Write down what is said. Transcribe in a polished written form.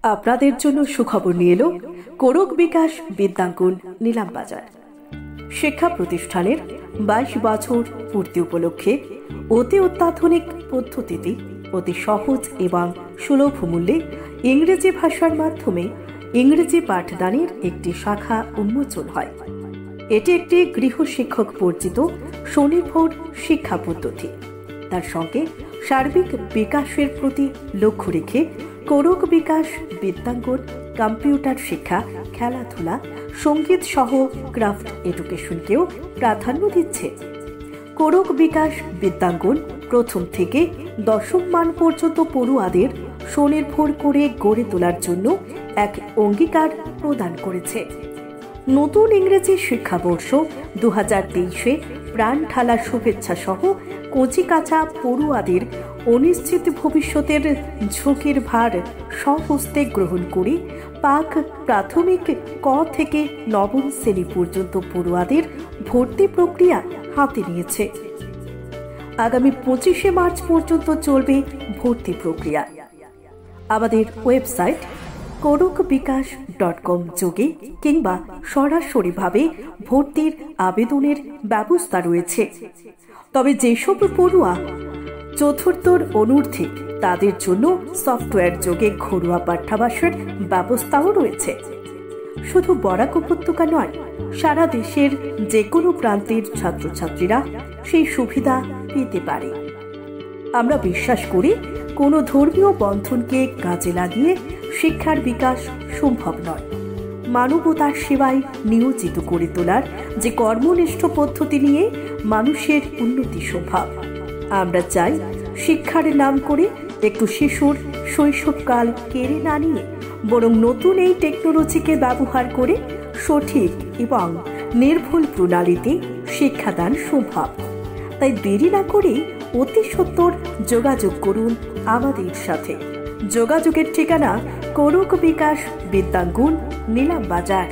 আপনাদের জন্য সুখবর নিয়ে এলো কোরক বিকাশ বিদ্যাঙ্কুন নিলামবাজার। শিক্ষা প্রতিষ্ঠানের 22 বছর পূর্তি উপলক্ষে অতি অত্যাধুনিক পদ্ধতিতে অতি সহজ এবং সুলভ মূল্যে ইংরেজি ভাষার মাধ্যমে ইংরেজি পাঠদানের একটি শাখা উন্মোচন হয়। এটি একটি গৃহশিক্ষক বর্জিত স্বনির্ভর শিক্ষা পদ্ধতি। তার সঙ্গে সার্বিক বিকাশের প্রতি লক্ষ্য রেখে কোরক বিকাশ বিদ্যাঙ্গন কম্পিউটার শিক্ষা, খেলাধুলা, সঙ্গীত সহ ক্রাফট এডুকেশনকেও প্রাধান্য দিচ্ছে। কোরক বিকাশ বিদ্যাঙ্গন প্রথম থেকে দশম মান পর্যন্ত পড়ুয়াদের স্বনির্ভর করে গড়ে তোলার জন্য এক অঙ্গীকার প্রদান করেছে। নতুন ইংরেজি শিক্ষাবর্ষ 2023-এ প্রাণ ঢালা শুভেচ্ছা সহ কচিকাঁচা পড়ুয়াদের অনিশ্চিত ভবিষ্যতের ঝুঁকির ভার স্বহস্তে গ্রহণ করে পাক প্রাথমিক ক থেকে নবম শ্রেণী পর্যন্ত পড়ুয়াদের ভর্তি প্রক্রিয়া হাতে নিয়েছে। আগামী 25শে মার্চ পর্যন্ত চলবে ভর্তি প্রক্রিয়া। আমাদের ওয়েবসাইট korokbikash.com যোগে কিংবা সরাসরিভাবে ভর্তির আবেদনের ব্যবস্থা রয়েছে। তবে যেসব পড়ুয়া চতুর্থর অনূর্ধ্বে তাদের জন্য সফটওয়্যার যোগে ঘরোয়া পাঠ্যাভ্যাসের ব্যবস্থাও রয়েছে। শুধু বরাক উপত্যকা নয়, সারা দেশের যে কোনো প্রান্তের ছাত্রছাত্রীরা সেই সুবিধা পেতে পারে। আমরা বিশ্বাস করি কোনো ধর্মীয় বন্ধনকে কাজে লাগিয়ে শিক্ষার বিকাশ সম্ভব নয়। মানবতার সেবায় নিয়োজিত করে তোলার যে কর্মনিষ্ঠ পদ্ধতি নিয়ে মানুষের উন্নতি সম্ভব। আমরা চাই শিক্ষার নাম করে একটু শিশুর শৈশবকাল কেড়ে না নিয়ে বরং নতুন এই টেকনোলজিকে ব্যবহার করে সঠিক এবং নির্ভুল প্রণালীতে শিক্ষাদান সম্ভব। তাই দেরি না করে অতি সত্বর যোগাযোগ করুন আমাদের সাথে। যোগাযোগের ঠিকানা কোরক বিকাশ বিদ্যাঙ্গুন নিলামবাজার।